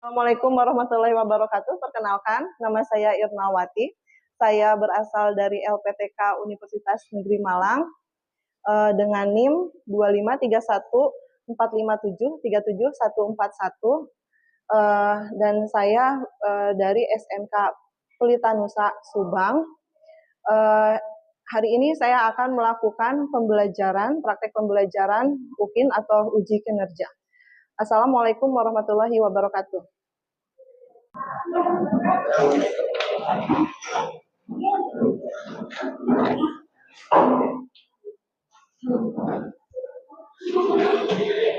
Assalamualaikum warahmatullahi wabarakatuh. Perkenalkan, nama saya Irnawati. Saya berasal dari LPTK Universitas Negeri Malang dengan NIM 2531457374141 dan saya dari SMK Pelita Nusa Subang. Hari ini saya akan melakukan praktek pembelajaran UKIN atau uji kinerja. Assalamualaikum warahmatullahi wabarakatuh.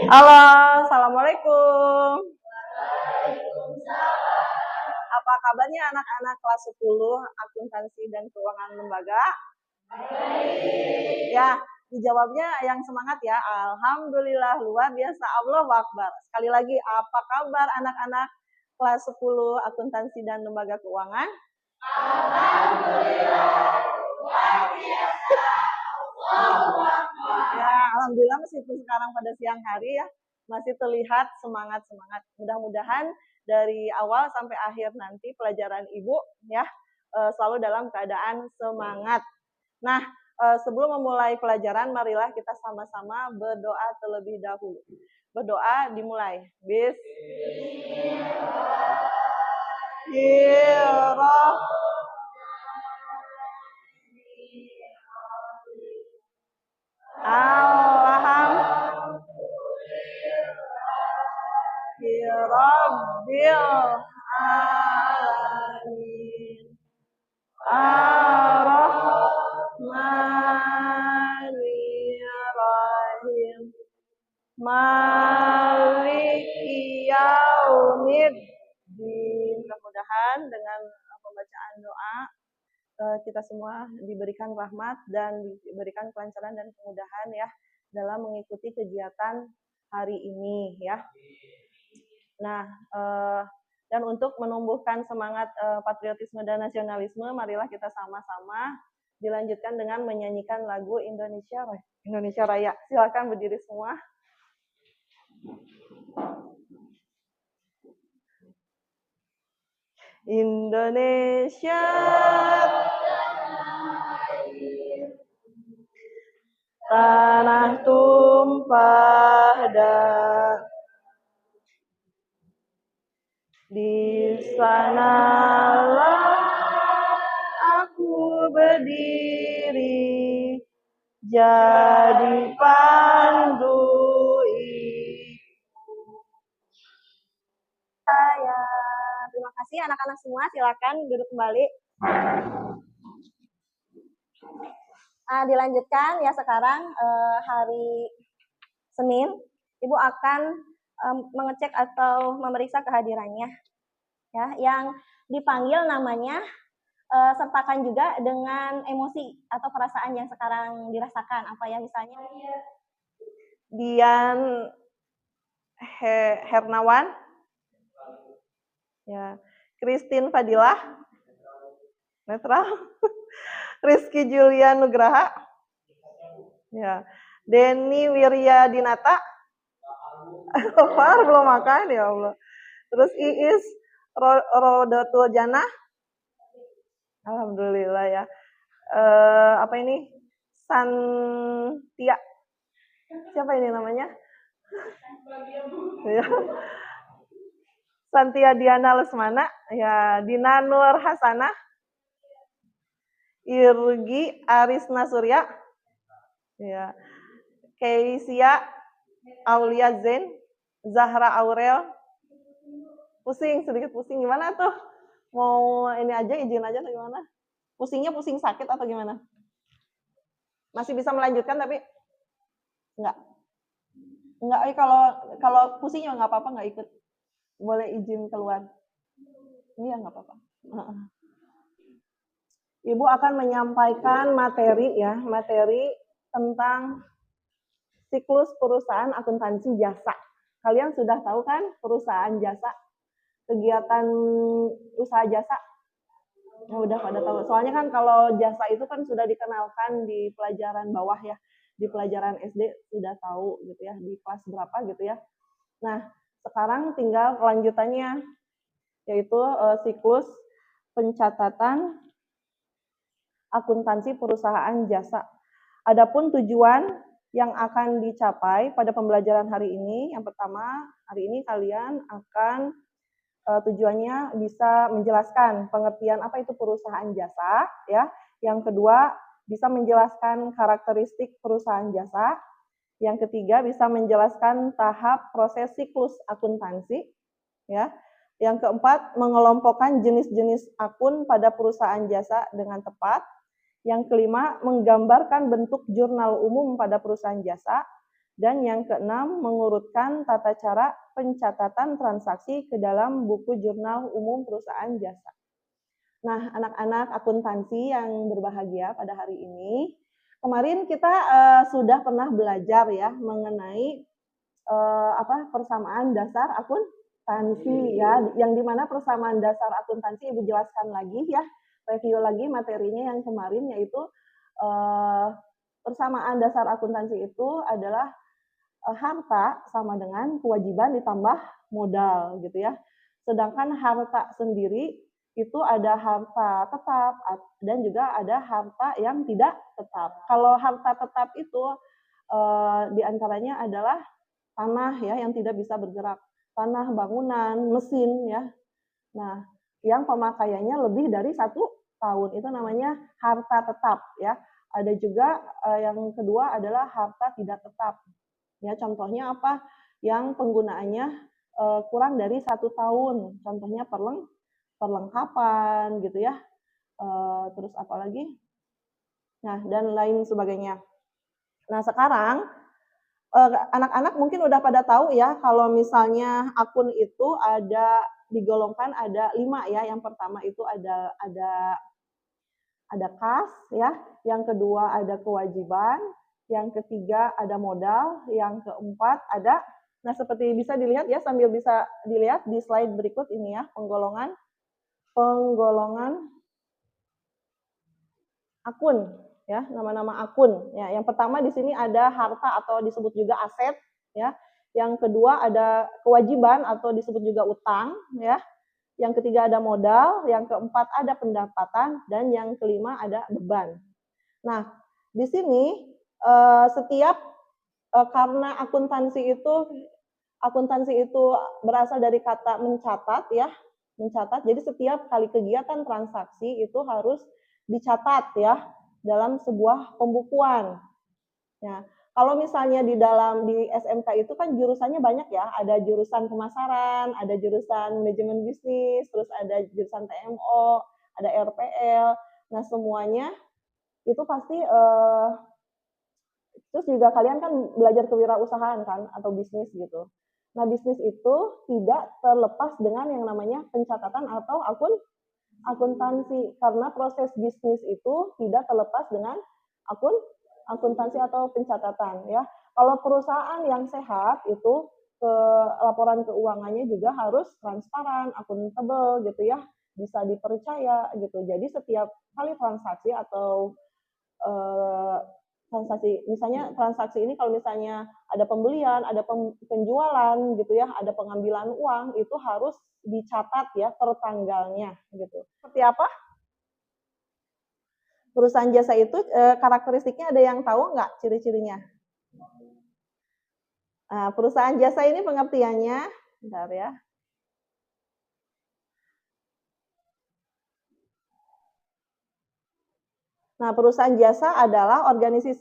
Halo, Assalamualaikum. Apa kabarnya anak-anak kelas 10 akuntansi dan keuangan lembaga? Ya, dijawabnya yang semangat ya. Alhamdulillah, luar biasa. Allahu Akbar. Sekali lagi, apa kabar anak-anak kelas 10 akuntansi dan lembaga keuangan? Alhamdulillah, luar biasa. Ya, alhamdulillah meskipun sekarang pada siang hari ya, masih terlihat semangat-semangat. Mudah-mudahan dari awal sampai akhir nanti pelajaran Ibu ya selalu dalam keadaan semangat. Nah, sebelum memulai pelajaran, marilah kita sama-sama berdoa terlebih dahulu. Berdoa dimulai. Rabbil alamin Ar-Rahmanir-Rahim Maliki Yaumiddin. Mudah-mudahan dengan pembacaan doa kita semua diberikan rahmat dan diberikan kelancaran dan kemudahan ya dalam mengikuti kegiatan hari ini ya. Nah, dan untuk menumbuhkan semangat patriotisme dan nasionalisme, marilah kita sama-sama dilanjutkan dengan menyanyikan lagu Indonesia Raya. Silakan berdiri semua. Indonesia tanah tumpah darah, di sanalah aku berdiri, jadi pandu saya. Terima kasih anak-anak semua, silakan duduk kembali. Dilanjutkan ya sekarang hari Senin, Ibu akan mengecek atau memeriksa kehadirannya. Ya, yang dipanggil namanya sertakan juga dengan emosi atau perasaan yang sekarang dirasakan. Apa ya, misalnya Dian Hernawan, ya, Christine Fadilah, netral. Rizky Julian Nugraha, ya, Denny Wirya Dinata, belum makan ya Allah. Terus Iis Rodatul Jannah, alhamdulillah ya. Apa ini? Santia, siapa ini namanya? Santia Diana Lesmana, ya, Dina Nur Hasanah, Irgi Arisna Surya, ya, Keisia Aulia Zain, Zahra Aurel. Sedikit pusing gimana tuh? Mau ini aja, izin aja atau gimana? Pusingnya pusing sakit atau gimana? Masih bisa melanjutkan tapi enggak, kalau pusingnya nggak apa-apa, nggak ikut, boleh izin keluar. Iya, nggak apa-apa. Ibu akan menyampaikan materi tentang siklus perusahaan akuntansi jasa. Kalian sudah tahu kan perusahaan jasa, kegiatan usaha jasa? Ya, udah pada tahu. Soalnya kan kalau jasa itu kan sudah dikenalkan di pelajaran bawah ya, di pelajaran SD sudah tahu gitu ya, di kelas berapa gitu ya. Nah, Sekarang tinggal kelanjutannya, yaitu siklus pencatatan akuntansi perusahaan jasa. Adapun tujuan yang akan dicapai pada pembelajaran hari ini, yang pertama, hari ini kalian akan tujuannya bisa menjelaskan pengertian apa itu perusahaan jasa, ya. Yang kedua, bisa menjelaskan karakteristik perusahaan jasa. Yang ketiga, bisa menjelaskan tahap proses siklus akuntansi, ya. Yang keempat, mengelompokkan jenis-jenis akun pada perusahaan jasa dengan tepat. Yang kelima, menggambarkan bentuk jurnal umum pada perusahaan jasa. Dan yang keenam, mengurutkan tata cara pencatatan transaksi ke dalam buku jurnal umum perusahaan jasa. Nah, anak-anak akuntansi yang berbahagia pada hari ini, kemarin kita sudah pernah belajar ya mengenai persamaan dasar akuntansi ya, yang dimana persamaan dasar akuntansi Ibu jelaskan lagi ya, review lagi materinya yang kemarin, yaitu persamaan dasar akuntansi itu adalah harta sama dengan kewajiban ditambah modal gitu ya. Sedangkan harta sendiri itu ada harta tetap dan juga ada harta yang tidak tetap. Kalau harta tetap itu diantaranya adalah tanah ya yang tidak bisa bergerak, tanah, bangunan, mesin ya. Nah, yang pemakaiannya lebih dari 1 tahun itu namanya harta tetap ya. Ada juga yang kedua adalah harta tidak tetap. Ya, contohnya apa? Yang penggunaannya kurang dari 1 tahun. Contohnya perlengkapan gitu ya. Terus apa lagi? Nah, dan lain sebagainya. Nah, sekarang anak-anak mungkin udah pada tahu ya kalau misalnya akun itu digolongkan ada 5 ya. Yang pertama itu ada kas ya, yang kedua ada kewajiban, yang ketiga ada modal, yang keempat ada, nah seperti bisa dilihat ya, sambil bisa dilihat di slide berikut ini ya, penggolongan akun ya, nama-nama akun ya. Yang pertama di sini ada harta atau disebut juga aset ya. Yang kedua ada kewajiban atau disebut juga utang ya. Yang ketiga ada modal, yang keempat ada pendapatan, dan yang kelima ada beban. Nah, di sini setiap karena akuntansi itu berasal dari kata mencatat ya, mencatat. Jadi setiap kali kegiatan transaksi itu harus dicatat ya dalam sebuah pembukuan. Ya, kalau misalnya di SMK itu kan jurusannya banyak ya, ada jurusan pemasaran, ada jurusan manajemen bisnis, terus ada jurusan TMO, ada RPL. Nah, semuanya itu pasti terus juga kalian kan belajar kewirausahaan kan atau bisnis gitu. Nah, bisnis itu tidak terlepas dengan yang namanya pencatatan atau akuntansi, karena proses bisnis itu tidak terlepas dengan akuntansi atau pencatatan ya. Kalau perusahaan yang sehat itu laporan keuangannya juga harus transparan, akuntabel gitu ya, bisa dipercaya gitu. Jadi setiap kali transaksi atau transaksi, misalnya transaksi ini kalau misalnya ada pembelian, ada penjualan gitu ya, ada pengambilan uang, itu harus dicatat ya per tanggalnya gitu. Seperti apa? Perusahaan jasa itu karakteristiknya ada yang tahu nggak ciri-cirinya? Nah, perusahaan jasa ini pengertiannya, bentar ya. Nah, perusahaan jasa adalah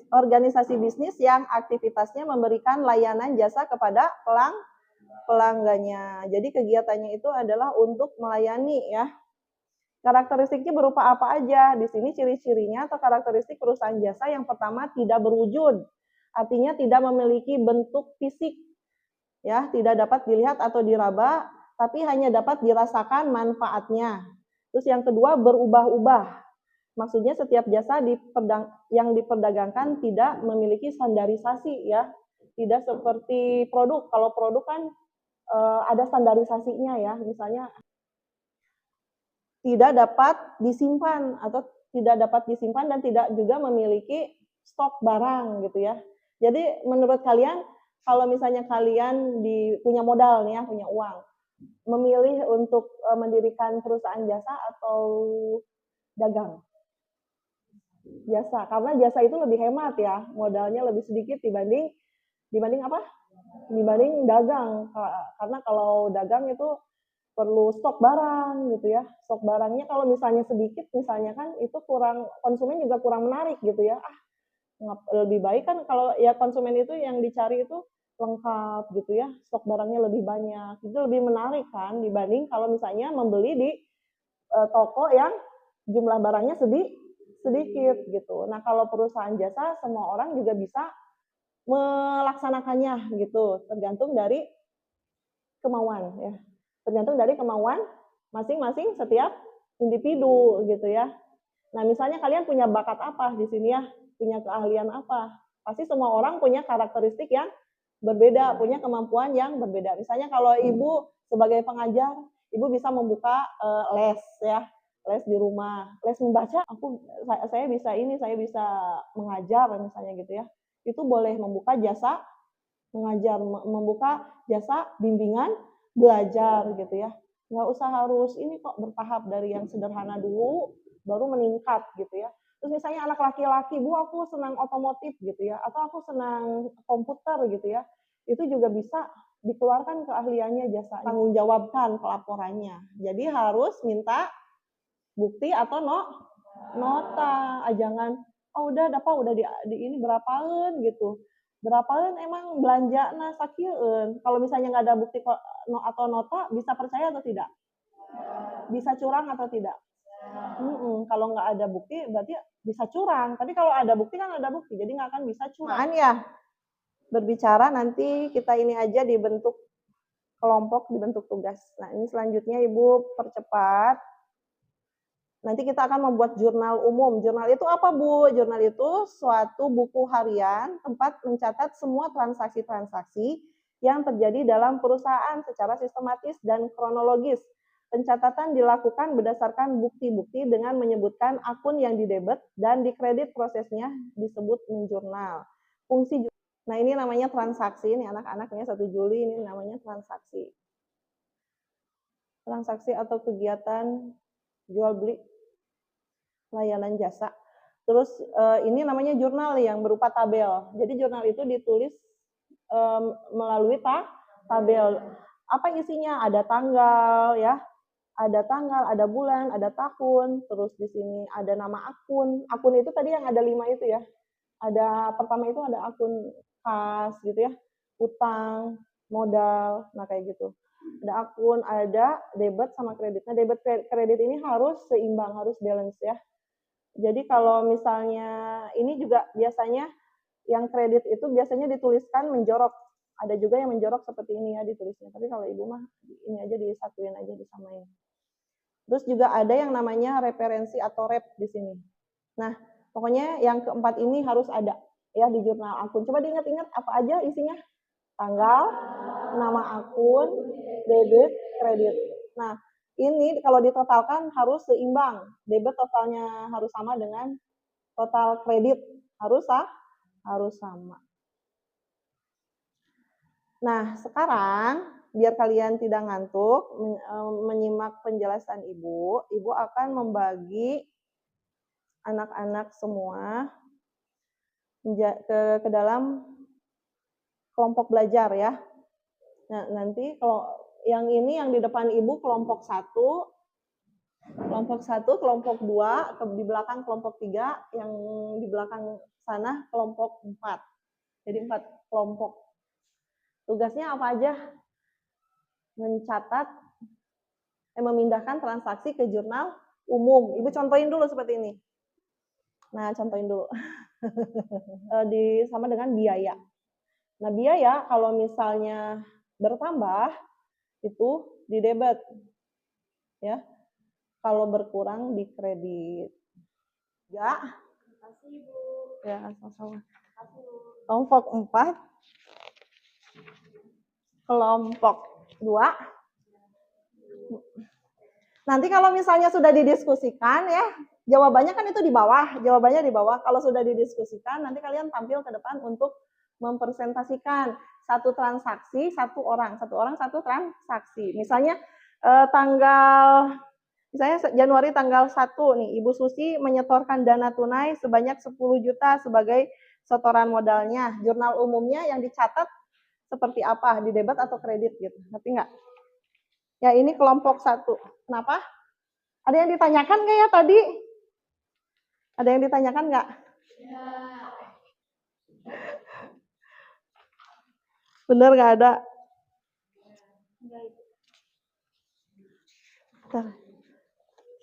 organisasi bisnis yang aktivitasnya memberikan layanan jasa kepada pelanggannya. Jadi kegiatannya itu adalah untuk melayani ya. Karakteristiknya berupa apa aja? Di sini ciri-cirinya atau karakteristik perusahaan jasa yang pertama tidak berwujud. Artinya tidak memiliki bentuk fisik. Ya, tidak dapat dilihat atau diraba, tapi hanya dapat dirasakan manfaatnya. Terus yang kedua berubah-ubah. Maksudnya setiap jasa yang diperdagangkan tidak memiliki standarisasi ya. Tidak seperti produk. Kalau produk kan ada standarisasinya ya. Misalnya tidak dapat disimpan atau tidak dapat disimpan dan tidak juga memiliki stok barang gitu ya. Jadi menurut kalian kalau misalnya kalian punya modal nih ya, punya uang, memilih untuk mendirikan perusahaan jasa atau dagang? Jasa, karena jasa itu lebih hemat ya, modalnya lebih sedikit dibanding apa? Dibanding dagang. Karena kalau dagang itu perlu stok barang gitu ya. Stok barangnya kalau misalnya sedikit misalnya kan itu konsumen juga kurang menarik gitu ya. Lebih baik kan kalau ya konsumen itu yang dicari itu lengkap gitu ya, stok barangnya lebih banyak. Itu lebih menarik kan dibanding kalau misalnya membeli di toko yang jumlah barangnya sedikit gitu. Nah, kalau perusahaan jasa semua orang juga bisa melaksanakannya gitu, tergantung dari kemauan ya. Tergantung dari kemauan masing-masing setiap individu gitu ya. Nah, misalnya kalian punya bakat apa di sini ya, punya keahlian apa? Pasti semua orang punya karakteristik yang berbeda, punya kemampuan yang berbeda. Misalnya kalau ibu sebagai pengajar, ibu bisa membuka les ya, les di rumah, les membaca. Saya bisa ini, saya bisa mengajar misalnya gitu ya. Itu boleh membuka jasa mengajar, membuka jasa bimbingan belajar gitu ya. Nggak usah harus ini kok, bertahap dari yang sederhana dulu baru meningkat gitu ya. Terus misalnya anak laki-laki, Bu aku senang otomotif gitu ya, atau aku senang komputer gitu ya, itu juga bisa dikeluarkan keahliannya, jasa tanggung jawabkan pelaporannya. Jadi harus minta bukti atau nota, jangan oh udah dapat udah di ini berapaan gitu. Berapaan emang belanja nah sakieueun. Kalau misalnya nggak ada bukti atau nota, bisa percaya atau tidak? Bisa curang atau tidak? Kalau nggak ada bukti berarti bisa curang. Tapi kalau ada bukti kan ada bukti, jadi nggak akan bisa curang. Ya, berbicara nanti kita ini aja dibentuk kelompok, dibentuk tugas. Nah ini selanjutnya Ibu percepat. Nanti kita akan membuat jurnal umum. Jurnal itu apa, Bu? Jurnal itu suatu buku harian tempat mencatat semua transaksi-transaksi yang terjadi dalam perusahaan secara sistematis dan kronologis. Pencatatan dilakukan berdasarkan bukti-bukti dengan menyebutkan akun yang didebet dan dikredit prosesnya disebut menjurnal. Fungsi nah ini namanya transaksi, ini anak-anaknya 1 Juli ini namanya transaksi. Transaksi atau kegiatan jual beli layanan jasa. Terus ini namanya jurnal yang berupa tabel. Jadi jurnal itu ditulis melalui tabel. Apa isinya? Ada tanggal ya, ada bulan, ada tahun. Terus di sini ada nama akun. Akun itu tadi yang ada 5 itu ya. Ada pertama itu ada akun kas gitu ya, utang, modal, nah kayak gitu. Ada akun, ada debit sama kredit. Nah debit kredit ini harus seimbang, harus balance ya. Jadi kalau misalnya ini juga biasanya yang kredit itu biasanya dituliskan menjorok. Ada juga yang menjorok seperti ini ya ditulisnya. Tapi kalau Ibu mah ini aja disatuin aja, disamain. Terus juga ada yang namanya referensi atau rep di sini. Nah, pokoknya yang keempat ini harus ada ya di jurnal akun. Coba diingat-ingat apa aja isinya? Tanggal, nama akun, debit, kredit. Nah, ini kalau ditotalkan harus seimbang. Debit totalnya harus sama dengan total kredit. Harus sama. Nah, sekarang biar kalian tidak ngantuk menyimak penjelasan Ibu, Ibu akan membagi anak-anak semua ke dalam kelompok belajar ya. Nah, nanti kalau yang ini yang di depan Ibu kelompok 1, kelompok 2, di belakang kelompok 3, yang di belakang sana kelompok 4. Jadi 4 kelompok. Tugasnya apa aja? Mencatat, memindahkan transaksi ke jurnal umum. Ibu contohin dulu seperti ini. Nah, contohin dulu. Sama dengan biaya. Nah, biaya kalau misalnya bertambah itu di debit. Ya. Kalau berkurang di kredit. Ya. Makasih, Ibu. Ya, sama-sama. Kelompok 4. Kelompok 2. Nanti kalau misalnya sudah didiskusikan ya, jawabannya kan itu di bawah, jawabannya di bawah. Kalau sudah didiskusikan, nanti kalian tampil ke depan untuk mempresentasikan satu transaksi satu orang satu transaksi. Misalnya misalnya Januari tanggal 1 nih, Ibu Susi menyetorkan dana tunai sebanyak 10 juta sebagai setoran modalnya. Jurnal umumnya yang dicatat seperti apa, di debit atau kredit gitu. Ngerti nggak? Ya ini kelompok 1. Kenapa? Ada yang ditanyakan nggak ya tadi? Ada yang ditanyakan nggak? Ya. Bener nggak ada? Bentar.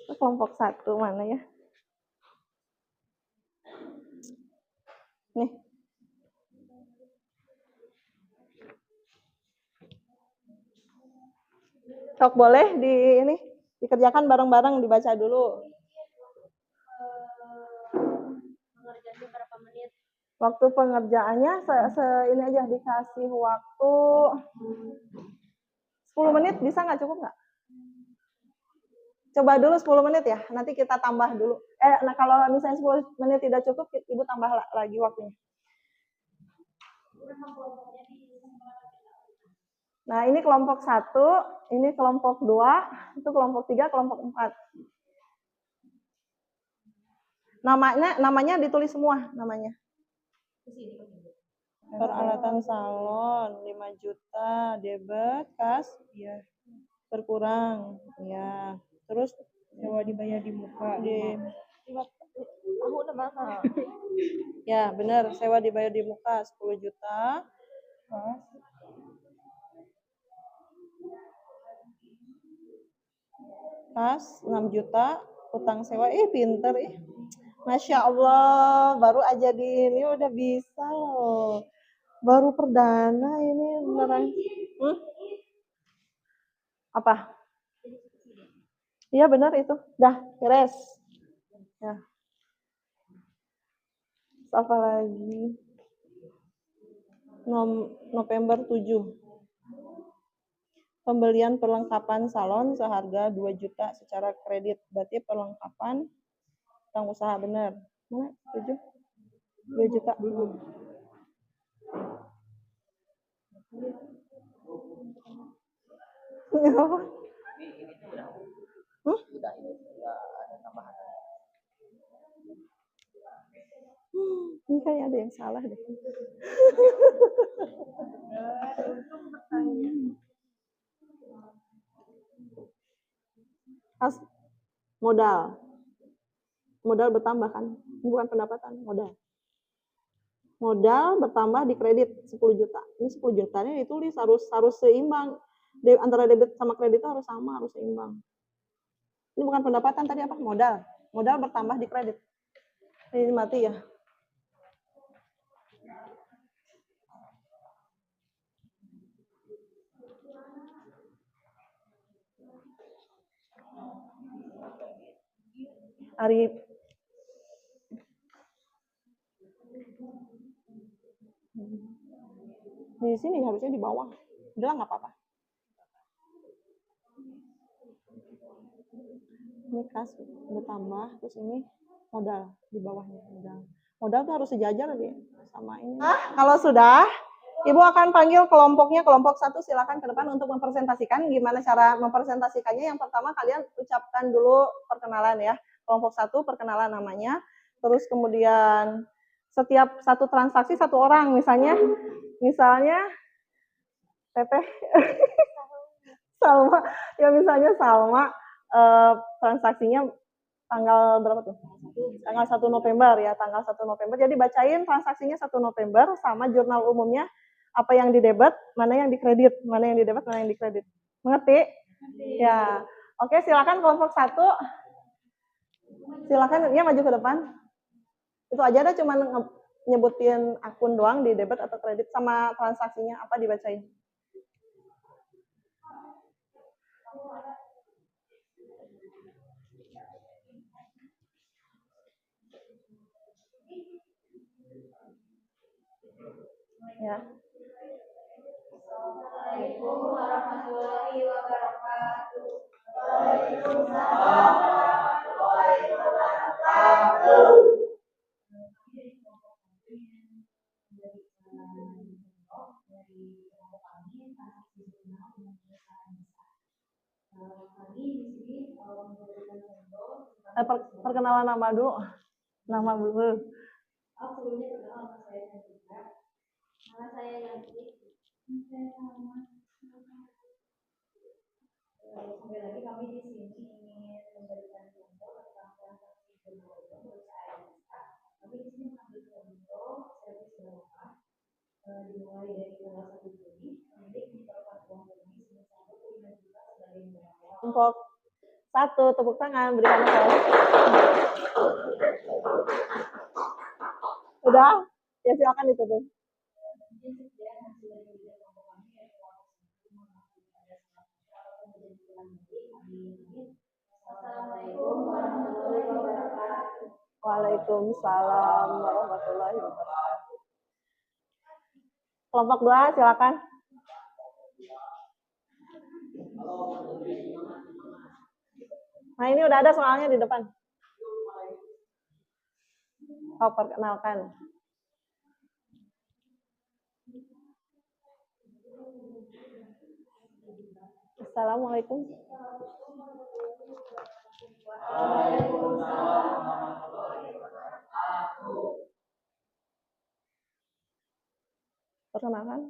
Kelompok 1 mana ya? Nih. Sok boleh dikerjakan bareng-bareng, dibaca dulu. Pengerjaannya berapa menit? Waktu pengerjaannya ini aja, dikasih waktu 10 menit, bisa nggak, cukup nggak? Coba dulu 10 menit ya, nanti kita tambah dulu. Nah kalau misalnya 10 menit tidak cukup, Ibu tambah lagi waktunya. Nah ini kelompok 1, ini kelompok 2, itu kelompok 3, kelompok 4. Namanya ditulis semua namanya. Peralatan salon 5 juta, debit, kas, ya berkurang, ya. Terus sewa dibayar di muka. Aku udah mahal. Ya benar, sewa dibayar di muka 10 juta. Kas 6 juta, utang sewa, pinter Masya Allah, baru aja di ini udah bisa loh. Baru perdana ini beneran. Apa? Iya benar itu. Dah, beres. Ya. Apa lagi? November 7. Pembelian perlengkapan salon seharga 2 juta secara kredit. Berarti perlengkapan utang usaha benar. Mana? 7? 2 juta. Apa? Ini kayaknya ada yang salah deh. Modal bertambah kan, bukan pendapatan, modal bertambah di kredit 10 juta. Ini 10 jutanya ditulis harus seimbang, antara debit sama kredit itu harus sama, harus seimbang. Ini bukan pendapatan, tadi apa? Modal bertambah di kredit. Ini mati ya. Ari di sini harusnya di bawah. Udah nggak apa-apa. Ini kas bertambah, terus ini modal di bawahnya modal tuh harus sejajar deh sama ini. Kalau sudah, Ibu akan panggil kelompoknya, kelompok 1 silakan ke depan untuk mempresentasikan. Gimana cara mempresentasikannya? Yang pertama kalian ucapkan dulu perkenalan ya. Kelompok 1 perkenalan namanya, terus kemudian setiap satu transaksi satu orang, misalnya Teteh Salma, ya misalnya Salma transaksinya tanggal berapa tuh? Tanggal 1 November ya, tanggal 1 November. Jadi bacain transaksinya 1 November sama jurnal umumnya, apa yang di debit, mana yang di kredit, mana yang di debit, mana yang di kredit. Mengerti? Ya. Oke, silakan kelompok 1. Silakan ya maju ke depan. Itu aja dah, cuma nyebutin akun doang di debit atau kredit sama transaksinya apa dibacain. Ya. Assalamualaikum warahmatullahi wabarakatuh. Waalaikumsalam warahmatullahi wabarakatuh. Perkenalan nama dulu. Nama dulu. Sebelumnya perkenalkan saya juga. Nama saya Yanti. Sampai lagi kami di sini ingin memberikan contoh tentang transaksi berbohong berusaha ISA. Kami di sini mengambil contoh servis berapa dimulai dari tanggal 1 Juni, pemilik menyetorkan uang tunai sebesar 25 juta sebagai modal awal. Kelompok 1, tepuk tangan, berikan aplaus. Udah? Ya silakan ditutup. Assalamualaikum warahmatullahi wabarakatuh. Waalaikumsalam warahmatullahi wabarakatuh. Kelompok 2, silakan. Nah, ini udah ada soalnya di depan. Oh, perkenalkan. Assalamualaikum. Perkenalkan.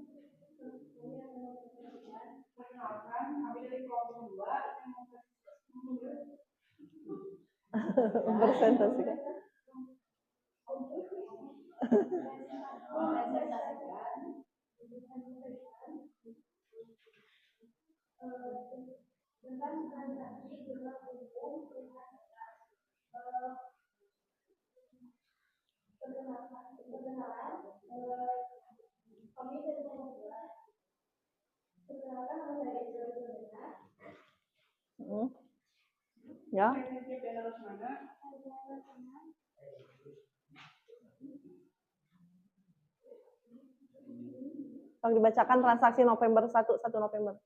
Kami dari kelompok 2 presentasikan. Ya. Tolong dibacakan transaksi November 1 November.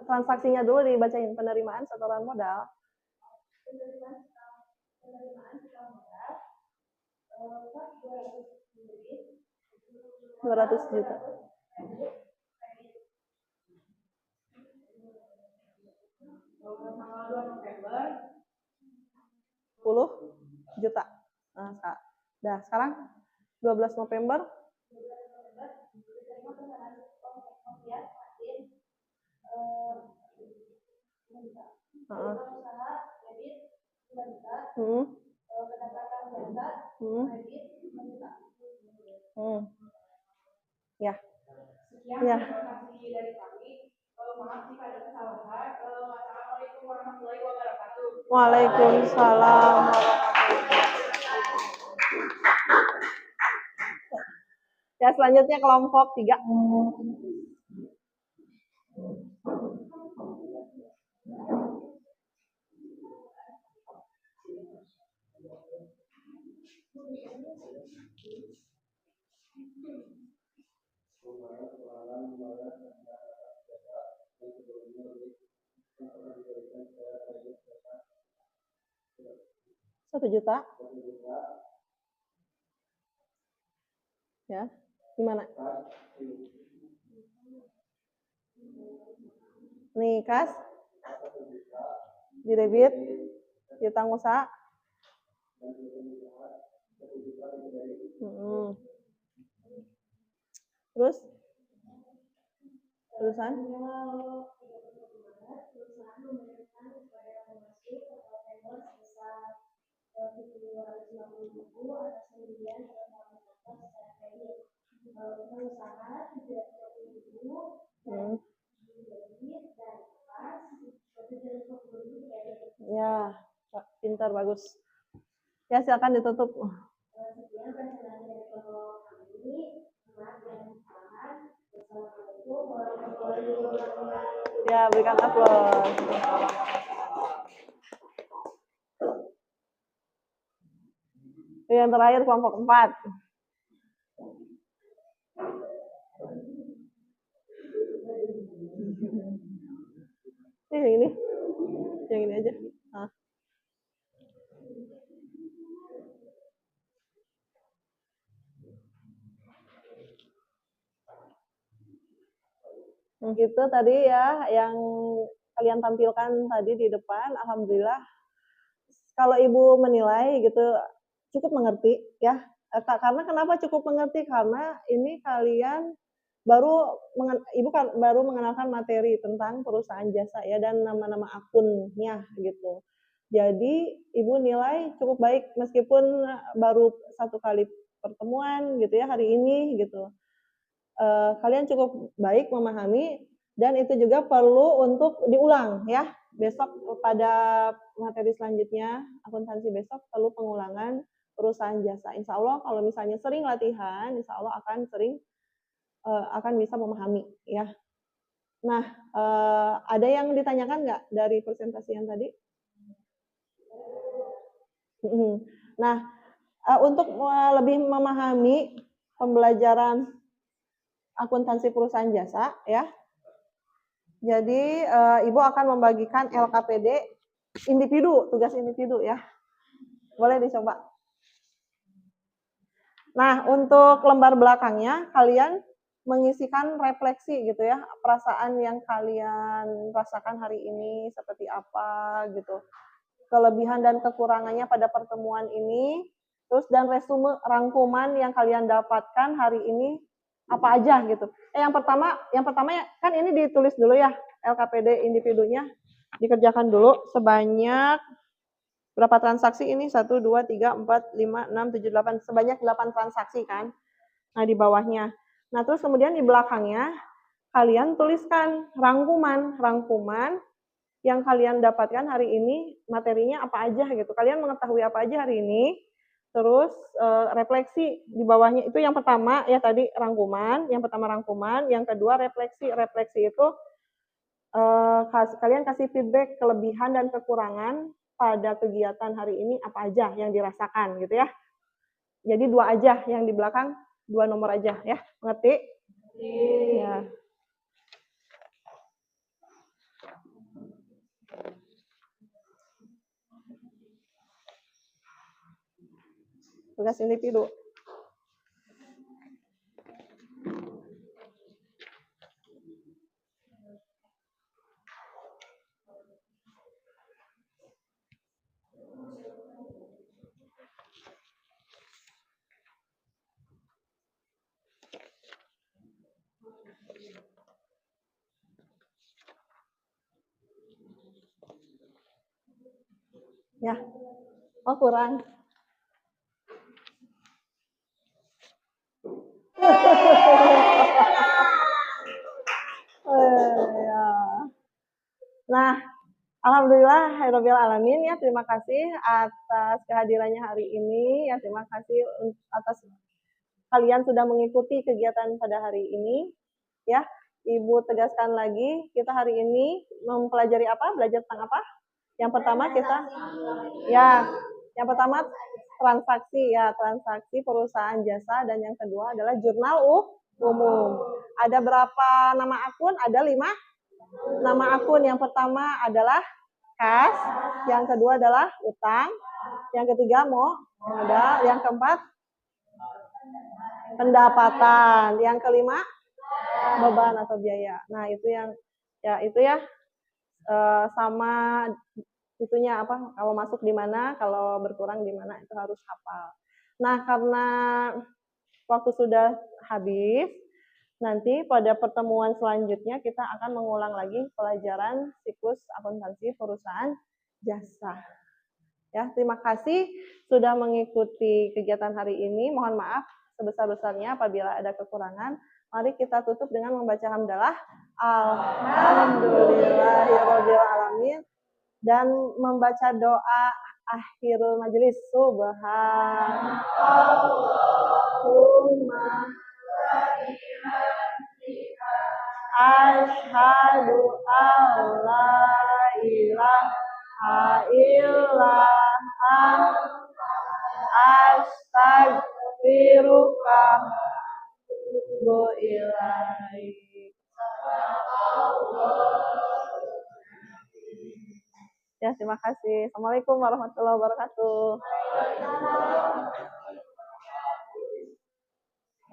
Transaksinya dulu dibacain. Penerimaan setoran modal. 200 juta. 10 juta. Nah, sekarang 12 November. Ya. Sekian informasi dari kami. Maaf jika ada kesalahan. Wassalamualaikum warahmatullahi wabarakatuh. Waalaikumsalam warahmatullahi wabarakatuh. Ya, selanjutnya kelompok 3. Juta. Ya, gimana? Nih, kas. Di debit, di utang usaha. Terus? Terusan? Ya, pintar, bagus. Ya, silakan ditutup. Ya, berikan aplaus. Yang terakhir kelompok 4. Yang ini aja. Gitu tadi ya yang kalian tampilkan tadi di depan. Alhamdulillah kalau Ibu menilai gitu cukup mengerti ya. Karena kenapa cukup mengerti? Karena ini kalian Ibu kan baru mengenalkan materi tentang perusahaan jasa ya dan nama-nama akunnya gitu. Jadi Ibu nilai cukup baik meskipun baru 1 kali pertemuan gitu ya hari ini gitu. Kalian cukup baik memahami dan itu juga perlu untuk diulang ya. Besok pada materi selanjutnya, akuntansi besok perlu pengulangan perusahaan jasa. Insya Allah kalau misalnya sering latihan, insya Allah akan bisa memahami ya. Nah, ada yang ditanyakan nggak dari presentasi yang tadi? Nah, untuk lebih memahami pembelajaran akuntansi perusahaan jasa ya. Jadi Ibu akan membagikan LKPD individu, tugas individu ya. Boleh dicoba. Nah, untuk lembar belakangnya kalian mengisikan refleksi gitu ya, perasaan yang kalian rasakan hari ini seperti apa gitu. Kelebihan dan kekurangannya pada pertemuan ini, terus dan resume rangkuman yang kalian dapatkan hari ini apa aja gitu. Yang pertama kan ini ditulis dulu ya, LKPD individunya dikerjakan dulu sebanyak berapa transaksi ini? 1, 2, 3, 4, 5, 6, 7, 8. Sebanyak 8 transaksi kan. Nah, di bawahnya. Nah, terus kemudian di belakangnya kalian tuliskan rangkuman yang kalian dapatkan hari ini, materinya apa aja gitu. Kalian mengetahui apa aja hari ini. Terus refleksi di bawahnya itu yang pertama ya tadi rangkuman, yang pertama rangkuman, yang kedua refleksi. Refleksi itu kalian kasih feedback kelebihan dan kekurangan pada kegiatan hari ini apa aja yang dirasakan gitu ya. Jadi 2 aja yang di belakang, 2 nomor aja ya. Mengerti? Ya. Tugas individu. Ya. Oh, kurang. Ya. Nah, alhamdulillah Rabbil Alamin ya, terima kasih atas kehadirannya hari ini ya, terima kasih atas kalian sudah mengikuti kegiatan pada hari ini ya. Ibu tegaskan lagi, kita hari ini mempelajari apa? Belajar tentang apa? Yang pertama kita yang pertama transaksi perusahaan jasa dan yang kedua adalah jurnal umum. Ada berapa nama akun? Ada 5 nama akun. Yang pertama adalah kas, yang kedua adalah utang, yang ketiga modal, yang keempat pendapatan, yang kelima beban atau biaya. Nah, itu ya sama itunya apa, kalau masuk di mana, kalau berkurang di mana, itu harus hafal. Nah, karena waktu sudah habis, nanti pada pertemuan selanjutnya kita akan mengulang lagi pelajaran siklus akuntansi perusahaan jasa. Ya, terima kasih sudah mengikuti kegiatan hari ini. Mohon maaf sebesar-besarnya apabila ada kekurangan. Mari kita tutup dengan membaca hamdalah. Alhamdulillahirabbil alamin dan membaca doa akhirul majelis. Subhanallahumma asyhadu an la ilaha illallah astaghfiruka wa ilaik. Ya, terima kasih. Assalamualaikum warahmatullahi wabarakatuh.